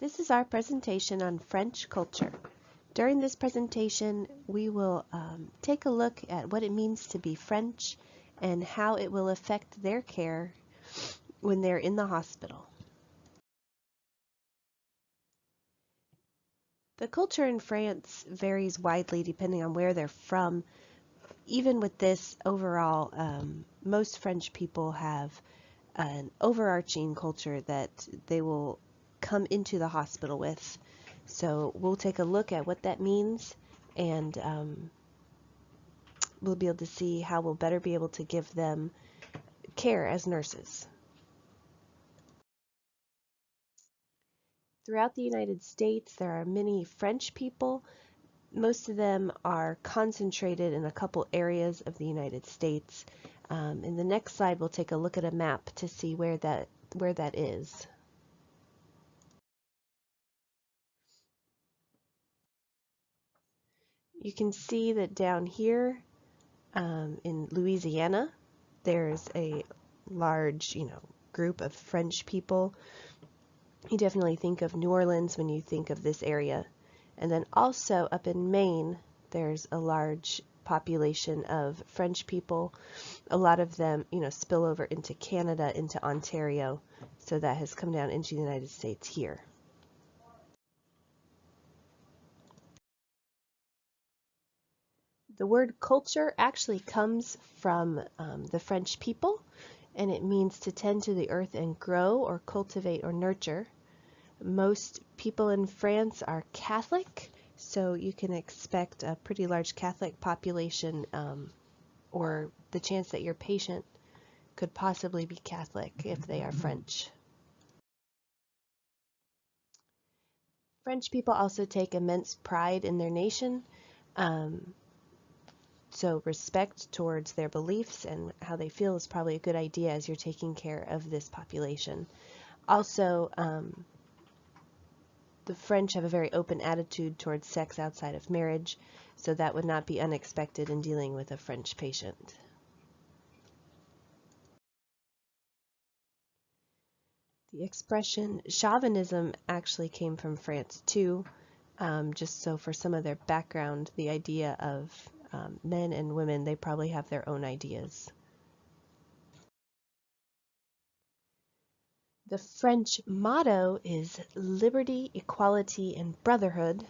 This is our presentation on French culture. During this presentation, we will take a look at what it means to be French and how it will affect their care when they're in the hospital. The culture in France varies widely depending on where they're from. Even with this overall, most French people have an overarching culture that they will come into the hospital with. So we'll take a look at what that means, and we'll be able to see how we'll better be able to give them care as nurses. Throughout the United States, there are many French people. Most of them are concentrated in a couple areas of the United States. In the next slide, we'll take a look at a map to see where that is. You can see that down here in Louisiana, there's a large, group of French people. You definitely think of New Orleans when you think of this area. And then also up in Maine, there's a large population of French people. A lot of them, spill over into Canada, into Ontario. So that has come down into the United States here. The word culture actually comes from the French people, and it means to tend to the earth and grow or cultivate or nurture. Most people in France are Catholic, so you can expect a pretty large Catholic population, or the chance that your patient could possibly be Catholic if they are French. French people also take immense pride in their nation. So respect towards their beliefs and how they feel is probably a good idea as you're taking care of this population. Also, the French have a very open attitude towards sex outside of marriage, so that would not be unexpected in dealing with a French patient. The expression chauvinism actually came from France too, just so for some of their background, the idea of men and women, they probably have their own ideas. The French motto is liberty, equality, and brotherhood.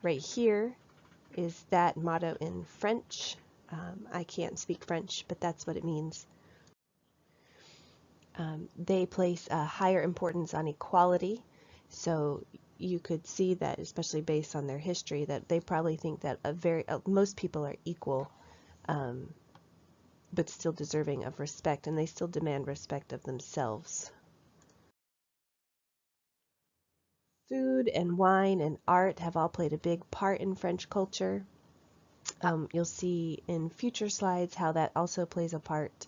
Right here is that motto in French. I can't speak French, but that's what it means. They place a higher importance on equality, so you could see that, especially based on their history, that they probably think that most people are equal, but still deserving of respect, and they still demand respect of themselves. Food and wine and art have all played a big part in French culture. You'll see in future slides how that also plays a part.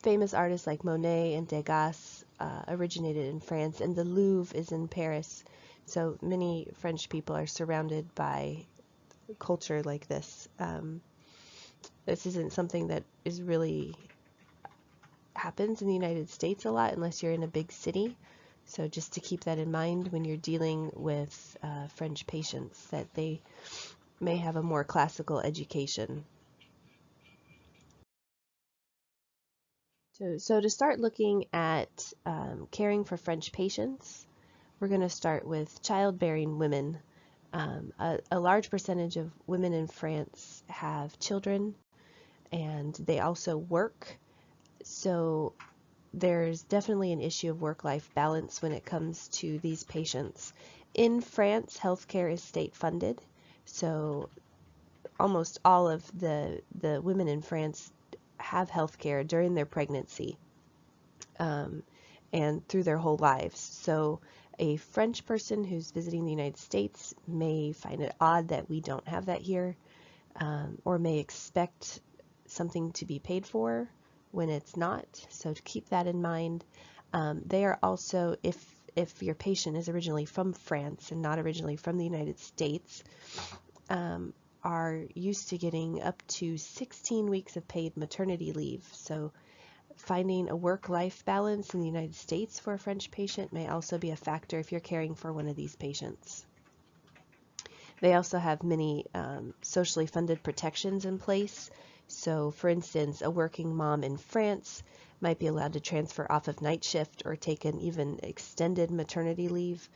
Famous artists like Monet and Degas originated in France, and the Louvre is in Paris. So many French people are surrounded by culture like this. This isn't something that is really happens in the United States a lot unless you're in a big city. So just to keep that in mind when you're dealing with French patients, that they may have a more classical education. So to start looking at caring for French patients, we're going to start with childbearing women. A large percentage of women in France have children, and they also work. So there's definitely an issue of work-life balance when it comes to these patients. In France, healthcare is state funded, so almost all of the women in France have healthcare during their pregnancy and through their whole lives. So a French person who's visiting the United States may find it odd that we don't have that here, or may expect something to be paid for when it's not. So to keep that in mind. They are also, if your patient is originally from France and not originally from the United States, are used to getting up to 16 weeks of paid maternity leave. So Finding a work-life balance in the United States for a French patient may also be a factor if you're caring for one of these patients. They also have many socially funded protections in place. So, for instance, a working mom in France might be allowed to transfer off of night shift or take an even extended maternity leave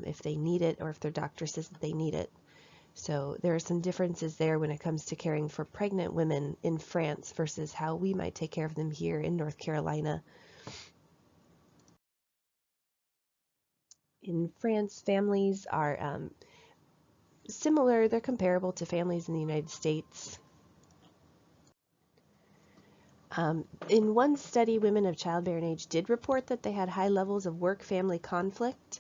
if they need it or if their doctor says that they need it. So there are some differences there when it comes to caring for pregnant women in France versus how we might take care of them here in North Carolina. In France, families are similar, they're comparable to families in the United States. In one study, women of childbearing age did report that they had high levels of work-family conflict.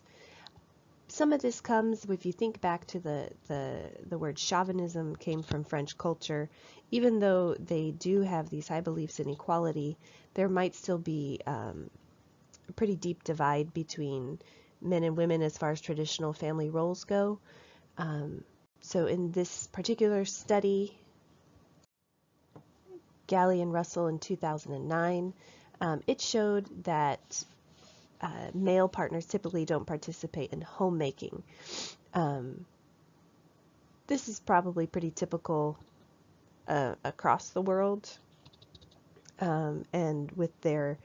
Some of this comes, if you think back to the word chauvinism came from French culture. Even though they do have these high beliefs in equality, there might still be a pretty deep divide between men and women as far as traditional family roles go. So in this particular study, Galley and Russell in 2009, it showed that male partners typically don't participate in homemaking. This is probably pretty typical across the world, and with their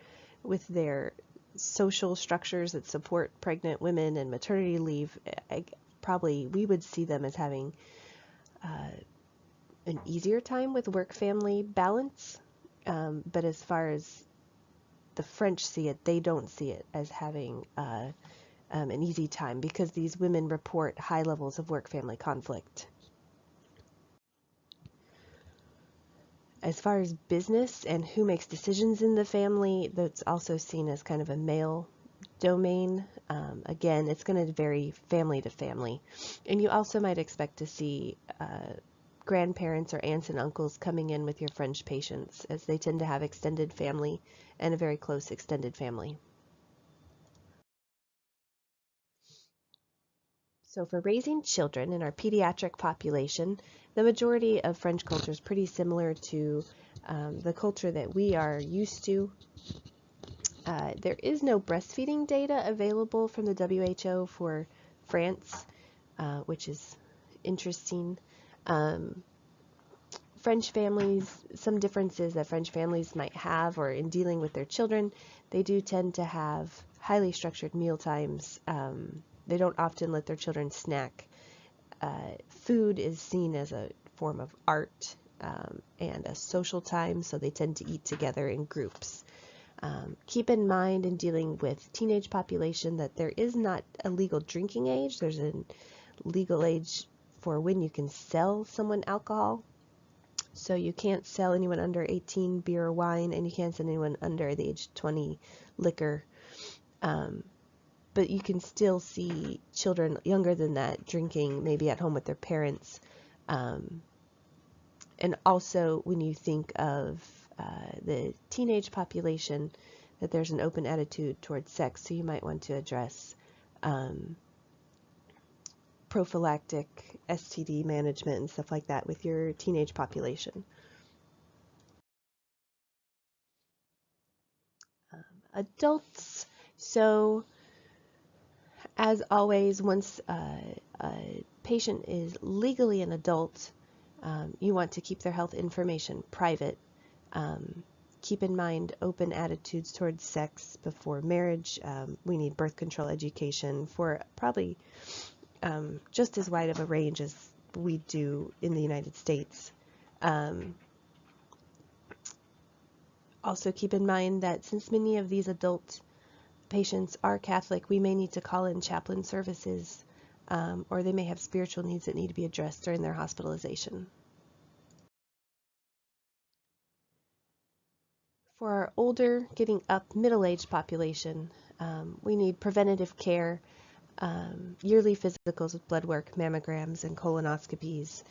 social structures that support pregnant women and maternity leave, probably we would see them as having an easier time with work-family balance. But as far as the French see it, they don't see it as having an easy time because these women report high levels of work-family conflict. As far as business and who makes decisions in the family, that's also seen as kind of a male domain. Again, it's going to vary family to family. And you also might expect to see grandparents or aunts and uncles coming in with your French patients, as they tend to have extended family and a very close extended family. So for raising children in our pediatric population, the majority of French culture is pretty similar to the culture that we are used to. There is no breastfeeding data available from the WHO for France, which is interesting. French families, some differences that French families might have, or in dealing with their children, they do tend to have highly structured meal times. They don't often let their children snack. Food is seen as a form of art and a social time, so they tend to eat together in groups. Keep in mind in dealing with teenage population that there is not a legal drinking age. There's a legal age for when you can sell someone alcohol. So you can't sell anyone under 18 beer or wine, and you can't sell anyone under the age of 20 liquor. But you can still see children younger than that drinking, maybe at home with their parents. And also when you think of the teenage population, that there's an open attitude towards sex, so you might want to address prophylactic STD management and stuff like that with your teenage population. Adults, so as always, once a patient is legally an adult, you want to keep their health information private. Keep in mind open attitudes towards sex before marriage. We need birth control education for probably just as wide of a range as we do in the United States. Also keep in mind that since many of these adult patients are Catholic, we may need to call in chaplain services, or they may have spiritual needs that need to be addressed during their hospitalization. For our older, getting up, middle-aged population, we need preventative care, yearly physicals with blood work, mammograms, and colonoscopies.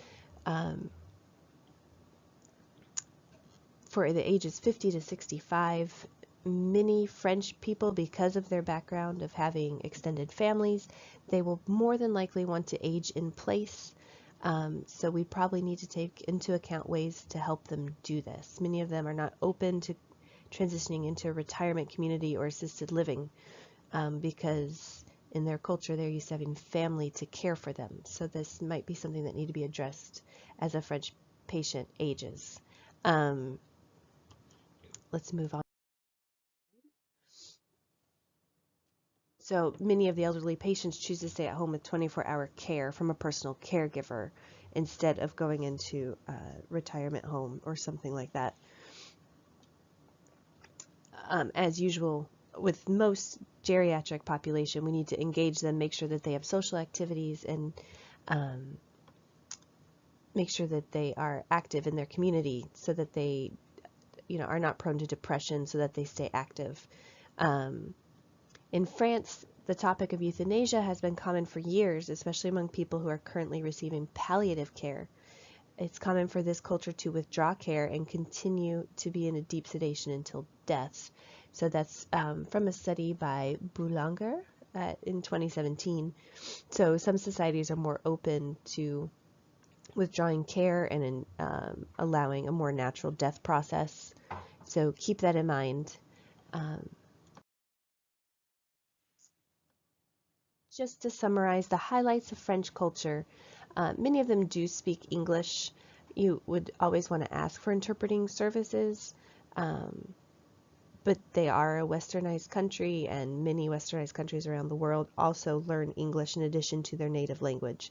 For the ages 50 to 65, many French people, because of their background of having extended families, they will more than likely want to age in place. So we probably need to take into account ways to help them do this. Many of them are not open to transitioning into a retirement community or assisted living, because in their culture they're used to having family to care for them. So this might be something that need to be addressed as a French patient ages. Let's move on. So many of the elderly patients choose to stay at home with 24-hour care from a personal caregiver instead of going into a retirement home or something like that. As usual, with most geriatric population, we need to engage them, make sure that they have social activities, and make sure that they are active in their community so that they, are not prone to depression, so that they stay active. In France, the topic of euthanasia has been common for years, especially among people who are currently receiving palliative care. It's common for this culture to withdraw care and continue to be in a deep sedation until death. So that's from a study by Boulanger in 2017. So some societies are more open to withdrawing care and allowing a more natural death process. So keep that in mind. Just to summarize the highlights of French culture, many of them do speak English. You would always want to ask for interpreting services, but they are a westernized country, and many westernized countries around the world also learn English in addition to their native language.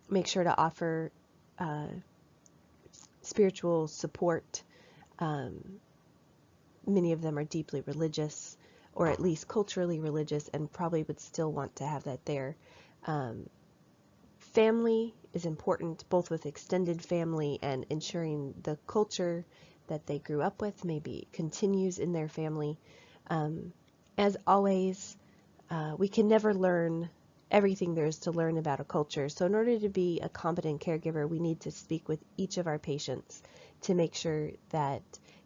Make sure to offer spiritual support. Many of them are deeply religious, or at least culturally religious, and probably would still want to have that there. Family is important, both with extended family and ensuring the culture that they grew up with maybe continues in their family. As always, we can never learn everything there is to learn about a culture. So in order to be a competent caregiver, we need to speak with each of our patients to make sure that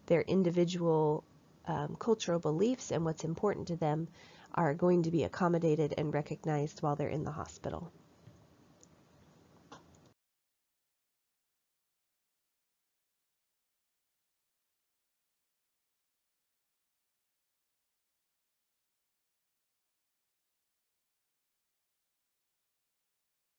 their individual cultural beliefs and what's important to them are going to be accommodated and recognized while they're in the hospital.